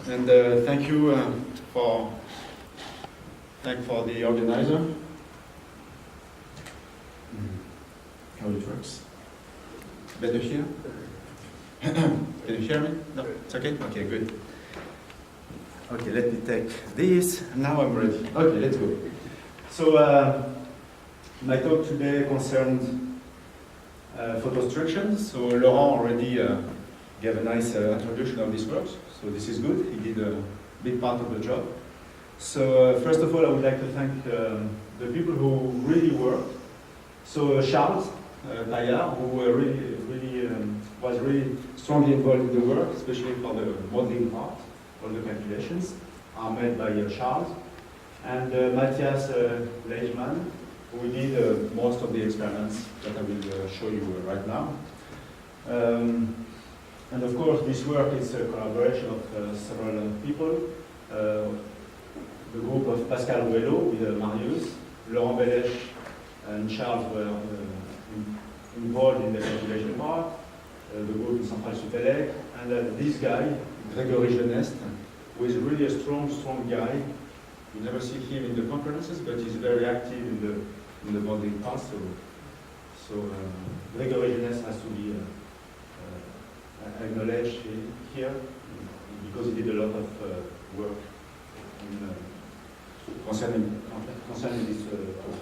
And thank you for the organizer. How it works? Better here? Can you hear me? No, it's okay? Okay, good. Okay, let me take this. Now I'm ready. Okay, let's go. So my talk today concerned photo-inductions. So Laurent already gave a nice introduction of this work. So this is good. He did a big part of the job. So first of all, I would like to thank the people who really worked. So Charles Bayard, who was really strongly involved in the work, especially for the modeling part. All the calculations are made by Charles. And Matthias Leichmann, who did most of the experiments that I will show you right now. And of course, this work is a collaboration of several people. The group of Pascal Rouello with Marius, Laurent Bellech and Charles were involved in the calculation part. The group in Central Supélec, and this guy, Grégory Geneste, who is really a strong guy. You never see him in the conferences, but he's very active in the modeling part. So Grégory Geneste has to be acknowledged here because he did a lot of work concerning this talk.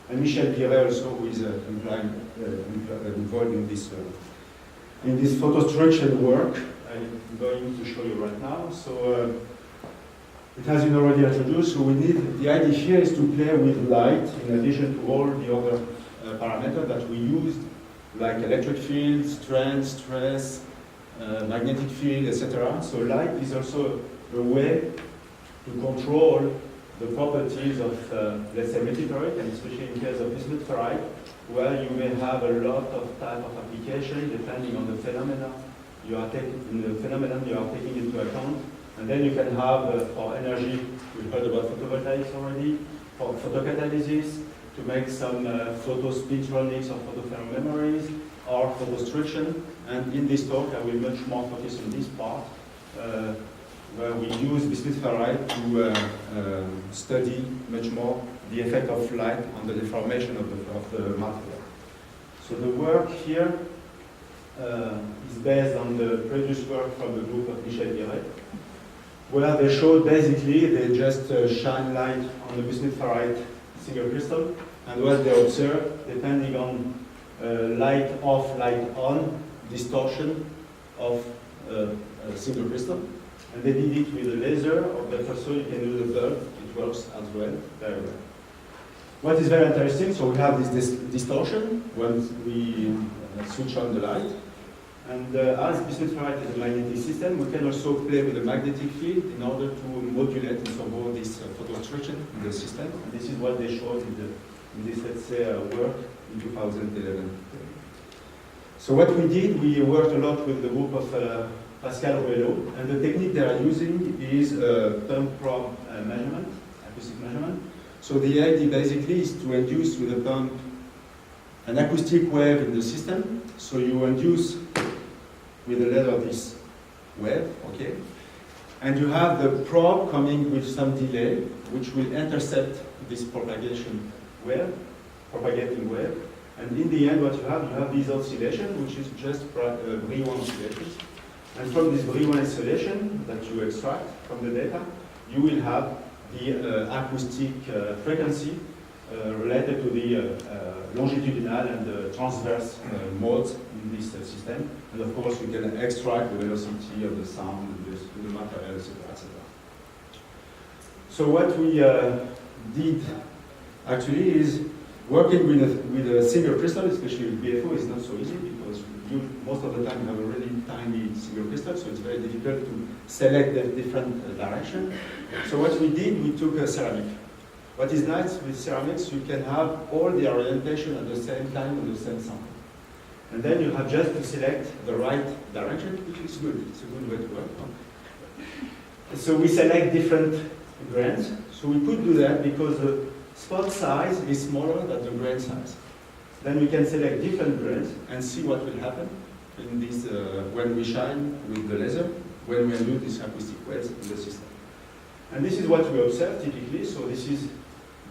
And Michel Guiret also, who is involved in this photo-induction work. I'm going to show you right now. So it has been already introduced. So the idea here is to play with light in addition to all the other parameters that we used, like electric field, strength, stress, magnetic field, etc. So light is also a way to control the properties of, let's say, multiferroic, and especially in case of multiferroic, where you may have a lot of type of application depending on the phenomena you are taking into account. And then you can have, for energy, we heard about photovoltaics already, for photocatalysis, to make some photo spintronics or photothermal memories, or photo-induction. And in this talk, I will much more focus on this part, where we use this multiferroid to study much more the effect of light on the deformation of the material. So the work here is based on the previous work from the group of Michel Guiret, where they showed basically they just shine light on the multiferroid single crystal, and what they observe, depending on light off, light on, distortion of a single crystal. And they did it with a laser, but also you can do the bulb. It works as well, very well. What is very interesting, so we have this distortion when we switch on the light. And as this multiferroid is a magnetic system, we can also play with the magnetic field in order to modulate and somehow this photo-induction in the system. And this is what they showed in this, let's say, work in 2011. So what we did, we worked a lot with the group of Pascal Rouello, and the technique they are using is pump probe measurement, acoustic measurement. So the idea basically is to induce with a pump an acoustic wave in the system. So you induce with the level of this wave, okay? And you have the probe coming with some delay, which will intercept this propagating wave. And in the end, what you have these oscillations, which is just Brahim oscillations. And from this Brahim oscillation that you extract from the data, you will have the acoustic frequency related to the longitudinal and the transverse modes in this system. And of course, you can extract the velocity of the sound, the material, etc., etc. So what we did actually is working with a single crystal, especially with BiFeO, is not so easy because most of the time you have a really tiny single crystal, so it's very difficult to select the different direction. So what we did, we took a ceramic. What is nice with ceramics, you can have all the orientation at the same time on the same sample. And then you have just to select the right direction, which is good. It's a good way to work. So we select different grains. So we could do that because the spot size is smaller than the grain size. Then we can select different grains and see what will happen in this when we shine with the laser. when we induce these acoustic waves in the system. And this is what we observe typically. So this is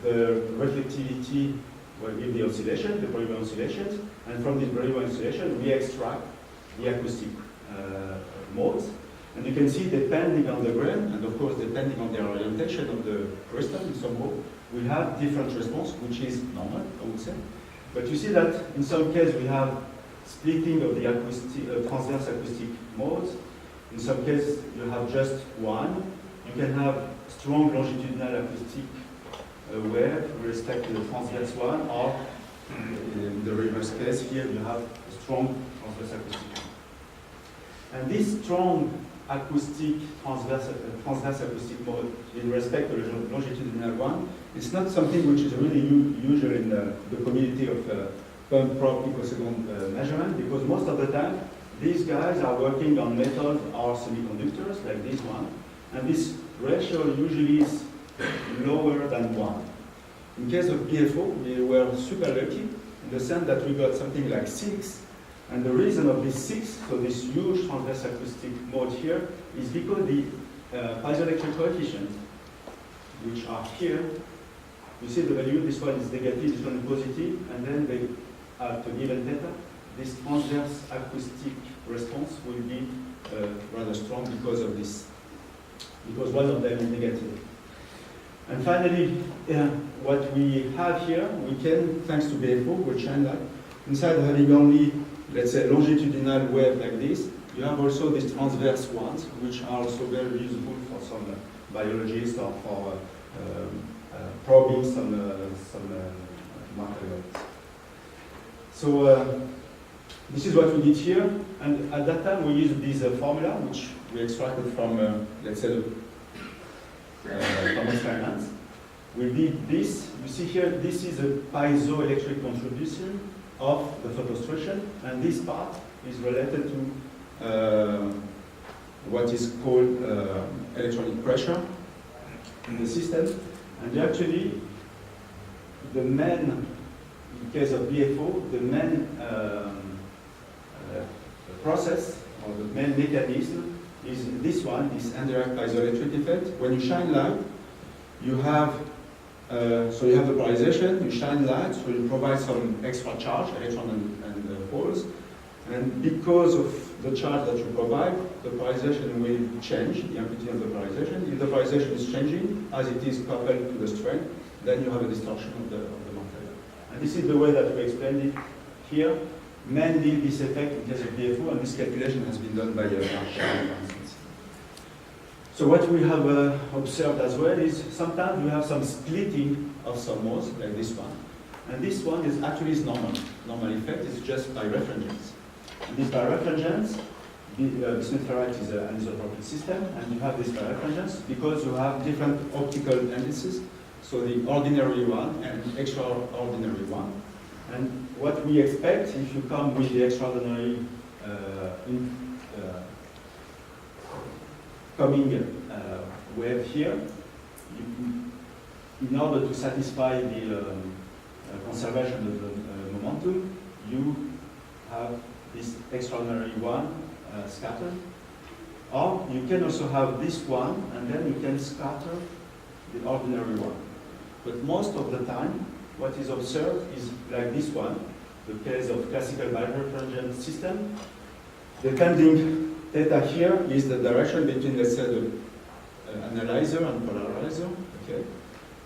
the reflectivity with the oscillation, the Brahim oscillations, and from this Brahim oscillation we extract the acoustic modes. And you can see, depending on the grain, and of course depending on the orientation of the crystal in some mode, we have different response, which is normal, I would say. But you see that in some cases we have splitting of the acoustic, transverse acoustic modes. In some cases you have just one. You can have strong longitudinal acoustic wave with respect to the transverse one, or in the reverse case here you have a strong transverse acoustic. And this strong acoustic transverse acoustic mode in respect to the longitudinal one, it's not something which is really usual in the community of pump probe picosecond measurement, because most of the time these guys are working on metals or semiconductors like this one, and this ratio usually is lower than 1. In case of BiFeO, we were super lucky in the sense that we got something like 6. And the reason of this 6, so this huge transverse acoustic mode here, is because the piezoelectric coefficients, which are here, you see the value, this one is negative, this one is positive, and then they have to given theta, this transverse acoustic response will be rather strong because of this, because one of them is negative. And finally, what we have here, we can, thanks to BiFeO, which shine light, instead of having only, let's say, longitudinal wave like this, you have also these transverse ones, which are also very useful for some biologists or for probing some materials. So this is what we did here, and at that time we used this formula, which we extracted from, let's say, from experiments. We did this. You see here, this is a piezoelectric contribution of the photostration, and this part is related to what is called electronic pressure in the system. And actually, the main, in case of BiFeO, the main process, or the main mechanism, is this one, this indirect piezoelectric effect. When you shine light, you have, so you have the polarization, you shine light, so you provide some extra charge, electron and holes. And because of the charge that you provide, the polarization will change, the amplitude of the polarization. If the polarization is changing, as it is coupled to the strength, then you have a distortion of the material. And this is the way that we explained it here. Mainly this effect in case of BiFeO, and this calculation has been done by Marshall, for instance. So what we have observed as well is sometimes we have some splitting of some modes, like this one. And this one is actually normal. Normal effect is just by refringence. And this birefringence, multiferroic is an isotropic system, and you have this birefringence because you have different optical indices, so the ordinary one and extraordinary one. And what we expect, if you come with the extraordinary coming wave here, in order to satisfy the conservation of the momentum, you have this extraordinary one scattered. Or you can also have this one, and then you can scatter the ordinary one. But most of the time, what is observed is like this one, the case of classical birefringence system. The tending theta here is the direction between, let's say, the analyzer and polarizer. Okay,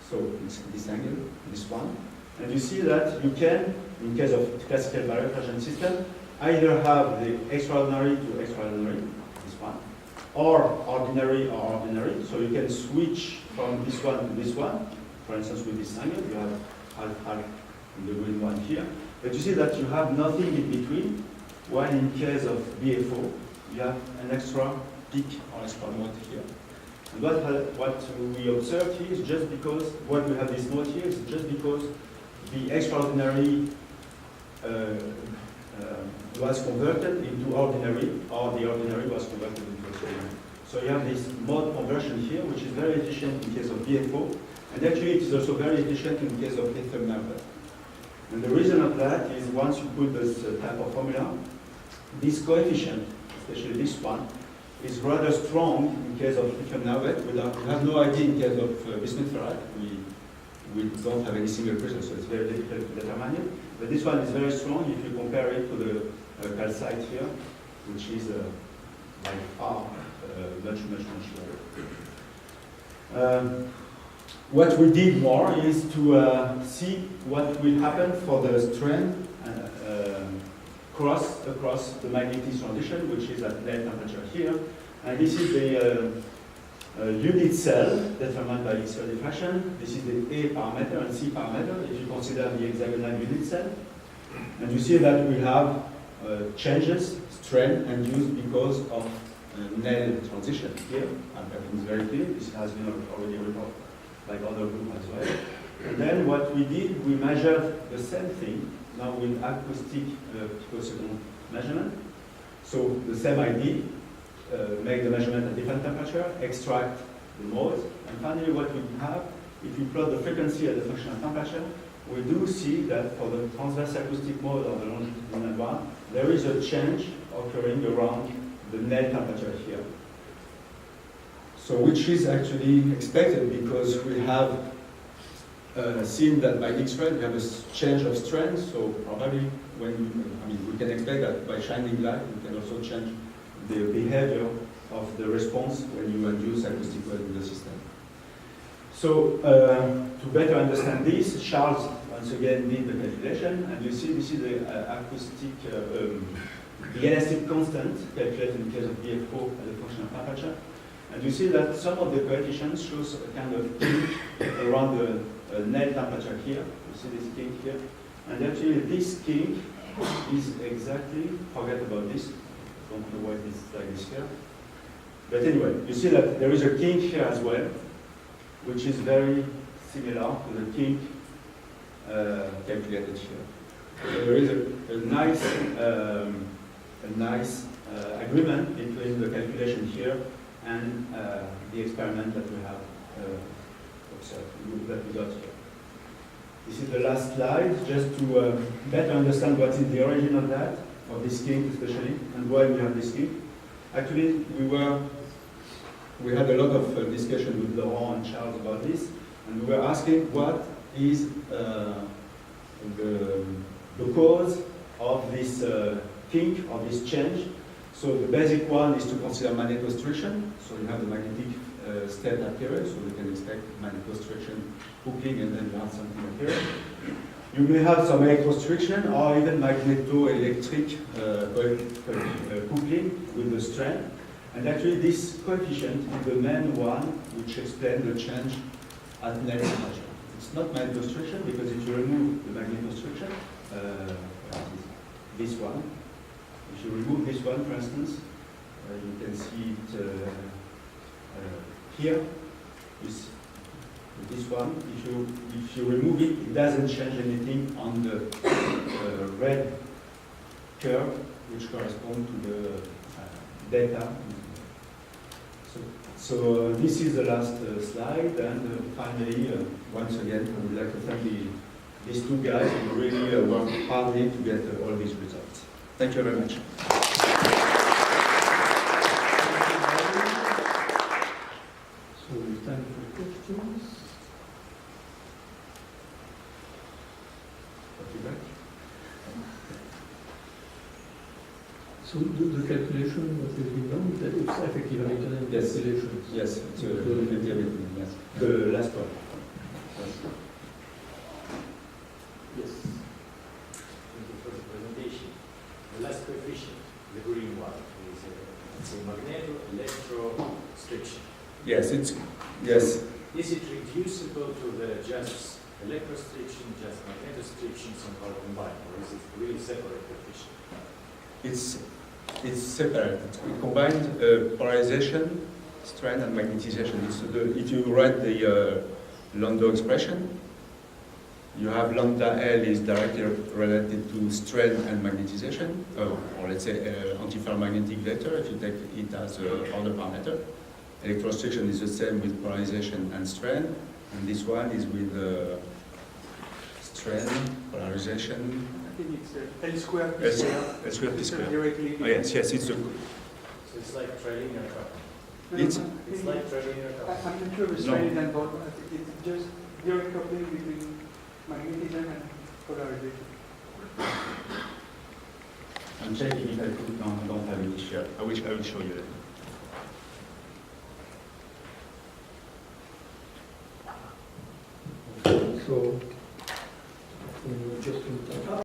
so it's this angle, this one. And you see that you can, in case of classical birefringence system, either have the extraordinary to extraordinary, this one, or ordinary or ordinary. So you can switch from this one to this one. For instance, with this angle, you have half in the green one here. But you see that you have nothing in between, while in case of BiFeO, you have an extra peak or extra mode here. And what we observed here is just because, what we have this mode here is just because the extraordinary was converted into ordinary, or the ordinary was converted into extraordinary. So you have this mode conversion here, which is very efficient in case of BiFeO, and actually it is also very efficient in case of lithium method. And the reason of that is once you put this type of formula, this coefficient, especially this one, is rather strong in case of lithium niobate. We have no idea in case of bismuth ferrite. We don't have any single crystal, so it's very difficult to determine it. But this one is very strong if you compare it to the calcite here, which is by far much lower. What we did more is to see what will happen for the strand across the magnetic transition, which is at net temperature here. And this is the unit cell determined by X-ray diffraction. This is the A parameter and C parameter if you consider the hexagonal unit cell. And you see that we have changes, strand induced because of Nel transition here. And that is very clear. This has been already reported by other groups as well. And then what we did, we measured the same thing, now with acoustic picosecond measurement. So the same idea, make the measurement at different temperature, extract the modes, and finally what we have, if we plot the frequency at the function of temperature, we do see that for the transverse acoustic mode of the longitudinal one, there is a change occurring around the net temperature here. So which is actually expected because we have seen that by X-ray we have a change of strength, so probably we can expect that by shining light we can also change the behavior of the response when you induce acoustic wave in the system. So to better understand this, Charles once again did the calculation, and you see this is the acoustic, the elastic constant calculated in case of BiFeO as a function of temperature. And you see that some of the coefficients shows a kind of kink around the net temperature here. You see this kink here. And actually this kink is exactly, forget about this, don't know why this is like this here. But anyway, you see that there is a kink here as well, which is very similar to the kink calculated here. So there is a nice agreement between the calculation here and the experiment that we have observed, that we got here. This is the last slide, just to better understand what is the origin of that, of this kink especially, and why we have this kink. Actually, we had a lot of discussion with Laurent and Charles about this, and we were asking what is the cause of this kink, of this change. So the basic one is to consider magnetostriction. So you have the magnetic state appearance, so we can expect magnetostriction coupling, and then you have something appearing. You may have some electrostriction or even magnetoelectric coupling with the strand. And actually this coefficient is the main one which explains the change at net temperature. It's not magnetostriction because if you remove the magnetostriction, this one, if you remove this one, for instance, you can see it here. This one, if you remove it, it doesn't change anything on the red curve, which corresponds to the data. So this is the last slide, and finally, once again, I would like to thank these two guys who really worked hardly to get all these results. Thank you very much. So it's time for questions. So the calculation that has been done, that it's effective Hamiltonian calculations. Yes, it's effective Hamiltonian, yes. The last one. Yes. Thank you for the presentation. The last coefficient, the green one, is a magneto-electrostriction. Yes, yes. Is it reducible to the just electrostriction, just magnetostriction somehow combined, or is it really separate coefficient? It's separate. We combined polarization, strand, and magnetization. If you write the Landau expression, you have lambda L is directly related to strand and magnetization, or let's say antiferromagnetic vector if you take it as an order parameter. Electrostriction is the same with polarization and strand, and this one is with strand, polarization. I think it's L squared L squared P squared. directly. Oh, yes, it's the. So It's like trailing a cup. It's- It's like trailing a cup. I'm not sure if it's No. trailing and bottom. I think it's just direct coupling between magnetism and polarization. I'm checking if I don't have it here. I will show you that. So, just to